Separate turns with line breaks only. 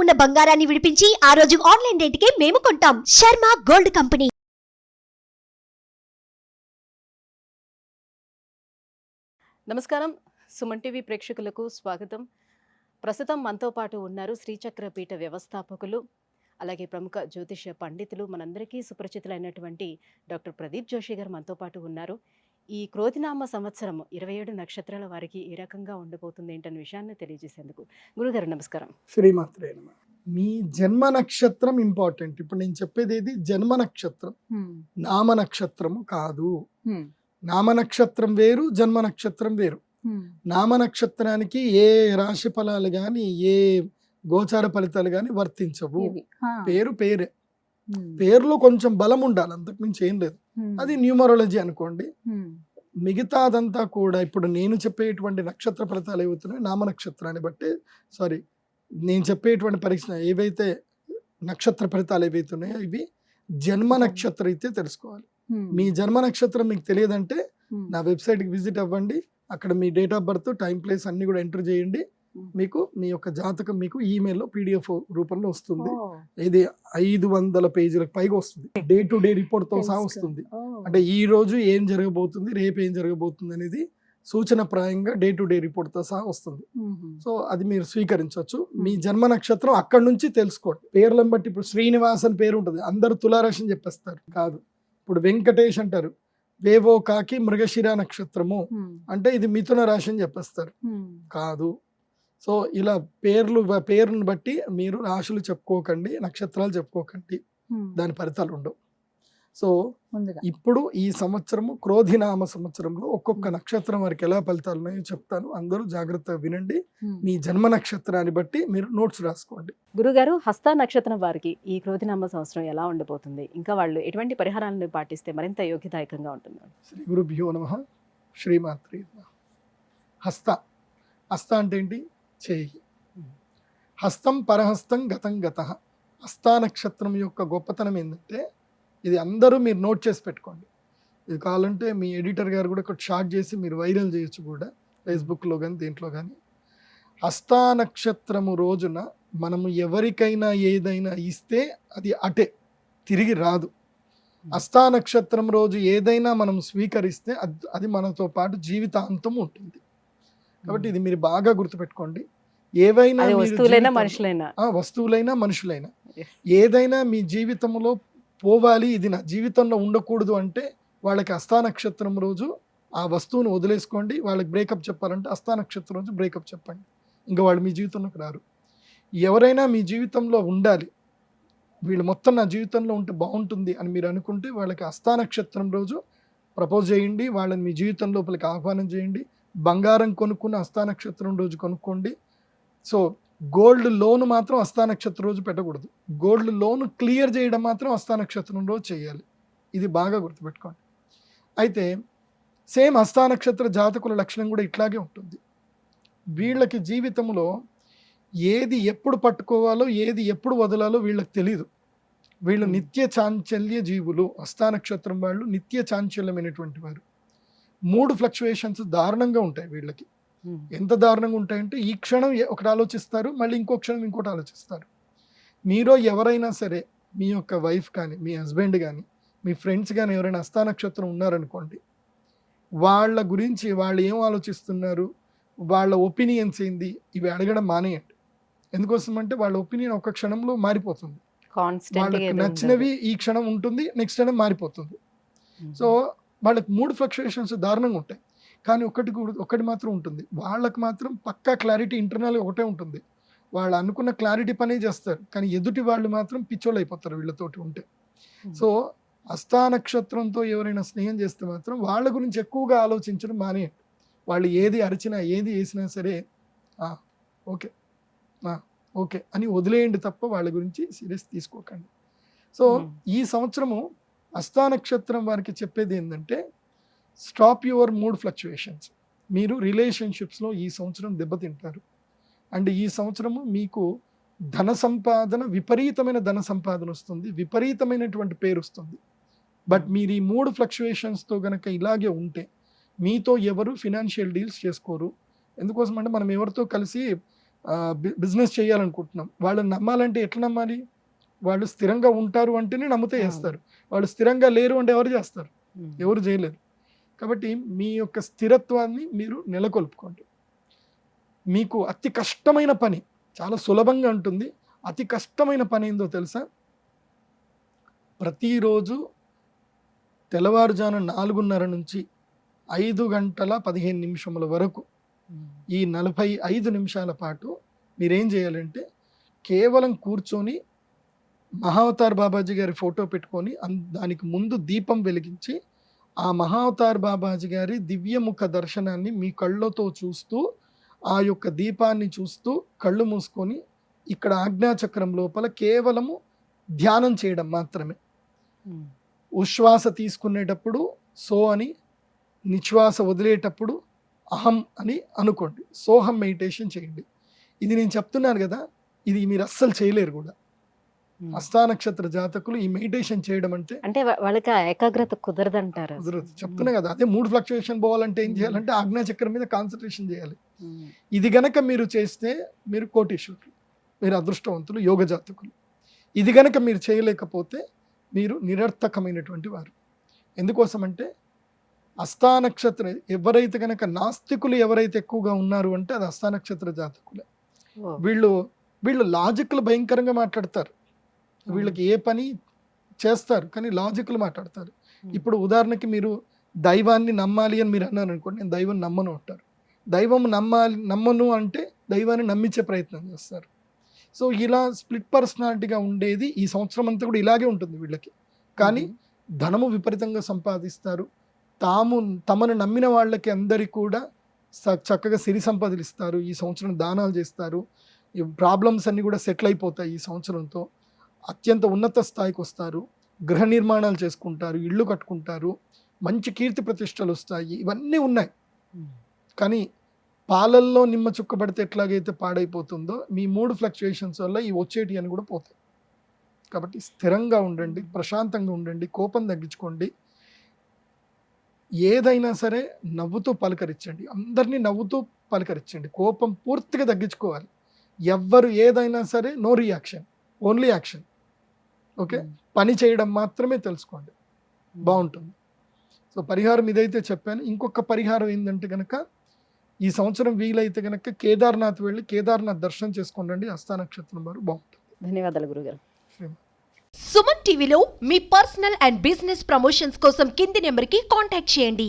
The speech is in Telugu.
ఉన్న బంగారాన్ని విడిపించి ఆ రోజు ఆన్లైన్ రేటుకే మేము కొంటాం. Sharma gold company.
నమస్కారం, సుమన్ టీవీ ప్రేక్షకులకు స్వాగతం. ప్రస్తుతం మనతో పాటు ఉన్నారు శ్రీచక్ర పీఠ వ్యవస్థాపకులు, అలాగే ప్రముఖ జ్యోతిష పండితులు, మనందరికీ సుపరిచితులైనటువంటి డాక్టర్ ప్రదీప్ జోషి గారు మనతో పాటు ఉన్నారు. ఈ క్రోధినామ సంవత్సరం 27 నక్షత్రాల వారికి ఏ రకంగా ఉండబోతుంది ఏంటనే విషయాన్ని తెలియజేసేందుకు గురుగారు నమస్కారం.
శ్రీమాత్రే నమః. మీ జన్మ నక్షత్రం ఇంపార్టెంట్. ఇప్పుడు నేను చెప్పేది ఏది జన్మ నక్షత్రం, నామ నక్షత్రము కాదు. నామ నక్షత్రం వేరు, జన్మ నక్షత్రం వేరు. నామ నక్షత్రానికి ఏ రాశి ఫలాలు గాని ఏ గోచార ఫలితాలు గాని వర్తించవు. పేరు పేరే, పేరులో కొంచెం బలం ఉండాలి, అంతకు మించి ఏం లేదు. అది న్యూమరాలజీ అనుకోండి. మిగతాదంతా కూడా ఇప్పుడు నేను చెప్పేటువంటి నక్షత్ర ఫలితాలు ఏవవుతున్నాయి నామ నక్షత్రాన్ని బట్టి, సారీ నేను చెప్పేటువంటి పరీక్ష ఏవైతే నక్షత్ర ఫలితాలు ఏవైతున్నాయో ఇవి జన్మ నక్షత్రం అయితే తెలుసుకోవాలి. మీ జన్మ నక్షత్రం మీకు తెలియదంటే నా వెబ్సైట్కి విజిట్ అవ్వండి. అక్కడ మీ date of birth, time, place అన్ని కూడా ఎంటర్ చేయండి. మీకు మీ యొక్క జాతకం మీకు ఈమెయిల్లో PDF రూపంలో వస్తుంది. ఇది 500 పేజీలకు పైగా వస్తుంది. డే టు డే రిపోర్ట్ తో సహా వస్తుంది. అంటే ఈ రోజు ఏం జరగబోతుంది, రేపు ఏం జరగబోతుంది అనేది సూచన ప్రాయంగా డే టు డే రిపోర్ట్ తో సహా వస్తుంది. సో అది మీరు స్వీకరించవచ్చు. మీ జన్మ నక్షత్రం అక్కడ నుంచి తెలుసుకోండి. పేర్లను బట్టి ఇప్పుడు శ్రీనివాస్ అని పేరు ఉంటుంది, అందరూ తులారాశి అని చెప్పేస్తారు. కాదు. ఇప్పుడు వెంకటేష్ అంటారు, వేవో కాకి మృగశిర నక్షత్రము అంటే ఇది మిథున రాశి అని చెప్పేస్తారు. కాదు. సో ఇలా పేరును బట్టి మీరు రాశులు చెప్పుకోకండి, నక్షత్రాలు చెప్పుకోకండి, దాని ఫలితాలు ఉండవు. సో ఇప్పుడు ఈ సంవత్సరము క్రోధినామ సంవత్సరంలో ఒక్కొక్క నక్షత్రం వారికి ఎలా ఫలితాలు ఉన్నాయో చెప్తాను. అందరూ జాగ్రత్తగా వినండి. మీ జన్మ నక్షత్రాన్ని బట్టి మీరు నోట్స్ రాసుకోండి.
గురుగారు, హస్త నక్షత్రం వారికి ఈ క్రోధినామ సంవత్సరం ఎలా ఉండబోతుంది, ఇంకా వాళ్ళు ఎటువంటి పరిహారాలను పాటిస్తే మరింత యోగ్యదాయకంగా ఉంటుంది?
శ్రీ గురుభ్యో నమః. శ్రీమాత్రే నమః. హస్త, హస్త అంటే ఏంటి? చేయి. హస్తం పరహస్తం గతం గతః. హస్త నక్షత్రం యొక్క గొప్పతనం ఏంటంటే, ఇది అందరూ మీరు నోట్ చేసి పెట్టుకోండి. ఇది కావాలంటే మీ ఎడిటర్ గారు కూడా ఒకటి షార్ట్ చేసి మీరు వైరల్ చేయొచ్చు కూడా, ఫేస్బుక్లో కానీ దేంట్లో కానీ. హస్త నక్షత్రము రోజున మనము ఎవరికైనా ఏదైనా ఇస్తే అది అటే తిరిగి రాదు. హస్త నక్షత్రం రోజు ఏదైనా మనం స్వీకరిస్తే అది మనతో పాటు జీవితాంతం ఉంటుంది. కాబట్టి ఇది మీరు బాగా గుర్తుపెట్టుకోండి. ఏవైనా
వస్తువులైనా
మనుషులైనా ఏదైనా మీ జీవితంలో పోవాలి, ఇది నా జీవితంలో ఉండకూడదు అంటే వాళ్ళకి హస్త నక్షత్రం రోజు ఆ వస్తువును వదిలేసుకోండి. వాళ్ళకి బ్రేకప్ చెప్పాలంటే హస్త నక్షత్రం రోజు బ్రేకప్ చెప్పండి. ఇంకా వాళ్ళు మీ జీవితంలోకి రారు. ఎవరైనా మీ జీవితంలో ఉండాలి, వీళ్ళు మొత్తం నా జీవితంలో ఉంటే బాగుంటుంది అని మీరు అనుకుంటే వాళ్ళకి హస్త నక్షత్రం రోజు ప్రపోజ్ చేయండి. వాళ్ళని మీ జీవితం లోపలికి ఆహ్వానం చేయండి. బంగారం కొనుక్కున్న హస్త నక్షత్రం రోజు కొనుక్కోండి. సో గోల్డ్ లోన్ మాత్రం హస్త నక్షత్రం రోజు పెట్టకూడదు. గోల్డ్ లోన్ క్లియర్ చేయడం మాత్రం హస్త నక్షత్రం రోజు చేయాలి. ఇది బాగా గుర్తుపెట్టుకోండి. అయితే సేమ్ హస్త నక్షత్ర జాతకుల లక్షణం కూడా ఇట్లాగే ఉంటుంది. వీళ్ళకి జీవితంలో ఏది ఎప్పుడు పట్టుకోవాలో ఏది ఎప్పుడు వదలాలో వీళ్ళకి తెలియదు. వీళ్ళు నిత్య చాంచల్య జీవులు. హస్త నక్షత్రం వాళ్ళు నిత్య చాంచల్యమైనటువంటి వారు. 3 ఫ్లక్చువేషన్స్ దారుణంగా ఉంటాయి వీళ్ళకి. ఎంత దారుణంగా ఉంటాయంటే, ఈ క్షణం ఒకటి ఆలోచిస్తారు, మళ్ళీ ఇంకో క్షణం ఇంకోటి ఆలోచిస్తారు. మీరో ఎవరైనా సరే, మీ యొక్క వైఫ్ కానీ మీ హస్బెండ్ కానీ మీ ఫ్రెండ్స్ కానీ ఎవరైనా హస్త నక్షత్రం ఉన్నారనుకోండి, వాళ్ళ గురించి వాళ్ళు ఏం ఆలోచిస్తున్నారు, వాళ్ళ ఒపీనియన్స్ ఏంది, ఇవి అడగడం మానేయండి. ఎందుకోసం అంటే వాళ్ళ ఒపీనియన్ ఒక క్షణంలో మారిపోతుంది. వాళ్ళకి నచ్చినవి ఈ క్షణం ఉంటుంది, నెక్స్ట్ క్షణం మారిపోతుంది. సో వాళ్ళకి 3 ఫ్లక్చుయేషన్స్ దారుణంగా ఉంటాయి. కానీ ఒకటి మాత్రం ఉంటుంది, వాళ్ళకి మాత్రం పక్కా క్లారిటీ ఇంటర్నల్గా ఒకటే ఉంటుంది. వాళ్ళు అనుకున్న క్లారిటీ పనే చేస్తారు, కానీ ఎదుటి వాళ్ళు మాత్రం పిచ్చోళ్ళు అయిపోతారు వీళ్ళతోటి ఉంటే. సో హస్త నక్షత్రంతో ఎవరైనా స్నేహం చేస్తే మాత్రం వాళ్ళ గురించి ఎక్కువగా ఆలోచించడం మానేయండి. వాళ్ళు ఏది అరిచినా ఏది వేసినా సరే ఓకే ఓకే అని వదిలేయండి తప్ప వాళ్ళ గురించి సీరియస్ తీసుకోకండి. సో ఈ సంవత్సరము హస్త నక్షత్రం వారికి చెప్పేది ఏంటంటే, స్టాప్ యువర్ మూడ్ ఫ్లక్చుయేషన్స్. మీరు రిలేషన్షిప్స్లో ఈ సంవత్సరం దెబ్బతింటారు. అండ్ ఈ సంవత్సరము మీకు ధన సంపాదన, విపరీతమైన ధన సంపాదన వస్తుంది, విపరీతమైనటువంటి పేరు వస్తుంది. బట్ మీరు ఈ 3 ఫ్లక్చుయేషన్స్తో కనుక ఇలాగే ఉంటే మీతో ఎవరు ఫినాన్షియల్ డీల్స్ చేసుకోరు. ఎందుకోసం అంటే మనం ఎవరితో కలిసి బిజినెస్ చేయాలనుకుంటున్నాం, వాళ్ళని నమ్మాలంటే ఎట్లా నమ్మాలి? వాళ్ళు స్థిరంగా ఉంటారు అంటేనే నమ్మితే చేస్తారు. వాళ్ళు స్థిరంగా లేరు అంటే ఎవరు చేస్తారు? ఎవరు చేయలేరు. కాబట్టి మీ యొక్క స్థిరత్వాన్ని మీరు నెలకొల్పుకోండి. మీకు అతి కష్టమైన పని, చాలా సులభంగా ఉంటుంది, అతి కష్టమైన పని ఏందో తెలుసా? ప్రతిరోజు తెల్లవారుజాను 4:30 నుంచి 5:15 వరకు ఈ 45 నిమిషాల పాటు మీరేం చేయాలంటే కేవలం కూర్చొని మహావతార్ బాబాజీ గారి ఫోటో పెట్టుకొని దానికి ముందు దీపం వెలిగించి ఆ మహావతార్ బాబాజీ గారి దివ్యముఖ దర్శనాన్ని మీ కళ్ళతో చూస్తూ, ఆ యొక్క దీపాన్ని చూస్తూ కళ్ళు మూసుకొని ఇక్కడ ఆజ్ఞాచక్రం లోపల కేవలము ధ్యానం చేయడం మాత్రమే. ఉశ్వాస తీసుకునేటప్పుడు సో అని, నిశ్వాస వదిలేటప్పుడు అహం అని అనుకోండి. సోహం మెడిటేషన్ చేయండి. ఇది నేను చెప్తున్నాను కదా, ఇది మీరు అస్సలు చేయలేరు కూడా. హస్తానక్షత్ర జాతకులు ఈ మెడిటేషన్ చేయడం అంటే
వాళ్ళకి ఆ ఏకాగ్రత కుదరదంటారు.
కుదరదు. చెప్తున్నా కదా, అదే మూడ్ ఫ్లక్చుయేషన్ పోవాలంటే ఏం చేయాలంటే ఆజ్ఞాచక్రం మీద కాన్సన్ట్రేషన్ చేయాలి. ఇది గనక మీరు చేస్తే మీరు కోటీశ్వరులు, మీరు అదృష్టవంతులు, యోగ జాతకులు. ఇది గనక మీరు చేయలేకపోతే మీరు నిరర్థకమైనటువంటి వారు. ఎందుకోసం అంటే హస్తానక్షత్ర ఎవరైతే కనుక నాస్తికులు ఎవరైతే ఎక్కువగా ఉన్నారు అంటే అది హస్తానక్షత్ర జాతకులే. వీళ్ళు లాజిక్లు భయంకరంగా మాట్లాడతారు. వీళ్ళకి ఏ పని చేస్తారు కానీ లాజిక్లు మాట్లాడతారు. ఇప్పుడు ఉదాహరణకి మీరు దైవాన్ని నమ్మాలి అని మీరు అన్నారు అనుకోండి, నేను దైవం నమ్మను అంటారు. దైవం నమ్మను అంటే దైవాన్ని నమ్మించే ప్రయత్నం చేస్తారు. సో ఇలా స్ప్లిట్ పర్సనాలిటీగా ఉండేది ఈ సంవత్సరం అంతా కూడా ఇలాగే ఉంటుంది వీళ్ళకి. కానీ ధనము విపరీతంగా సంపాదిస్తారు. తమను నమ్మిన వాళ్ళకి అందరికీ కూడా చక్కగా సిరి సంపదలు ఇస్తారు. ఈ సంవత్సరం దానాలు చేస్తారు. ఈ ప్రాబ్లమ్స్ అన్నీ కూడా సెటిల్ అయిపోతాయి. ఈ సంవత్సరంతో అత్యంత ఉన్నత స్థాయికి వస్తారు. గృహ నిర్మాణాలు చేసుకుంటారు, ఇళ్ళు కట్టుకుంటారు, మంచి కీర్తి ప్రతిష్టలు వస్తాయి. ఇవన్నీ ఉన్నాయి. కానీ పాలల్లో నిమ్మ చుక్కబడితే ఎట్లాగైతే పాడైపోతుందో మీ మూడు ఫ్లక్చుయేషన్స్ వల్ల ఈ వచ్చేటి అని కూడా పోతాయి. కాబట్టి స్థిరంగా ఉండండి, ప్రశాంతంగా ఉండండి, కోపం తగ్గించుకోండి. ఏదైనా సరే నవ్వుతూ పలకరించండి. అందరినీ నవ్వుతూ పలకరించండి. కోపం పూర్తిగా తగ్గించుకోవాలి. ఎవ్వరు ఏదైనా సరే no reaction, only action. Okay, పని చేయడం మాత్రమే తెలుసుకోండి, బాగుంటుంది. సో పరిహారం ఇదైతే చెప్పాను. ఇంకొక పరిహారం ఏంటంటే కనుక ఈ సంవత్సరం వీలైతే కనుక కేదార్నాథ్ వెళ్ళి కేదార్నాథ్ దర్శనం చేసుకోండి. హస్తానక్షత్రం వారు బాగుంటుంది.
ధన్యవాదాలు గురుగారు.
సుమన్ టీవీలో మీ పర్సనల్ అండ్ బిజినెస్ ప్రమోషన్స్ కోసం కింది నెంబర్కి కాంటాక్ట్ చేయండి.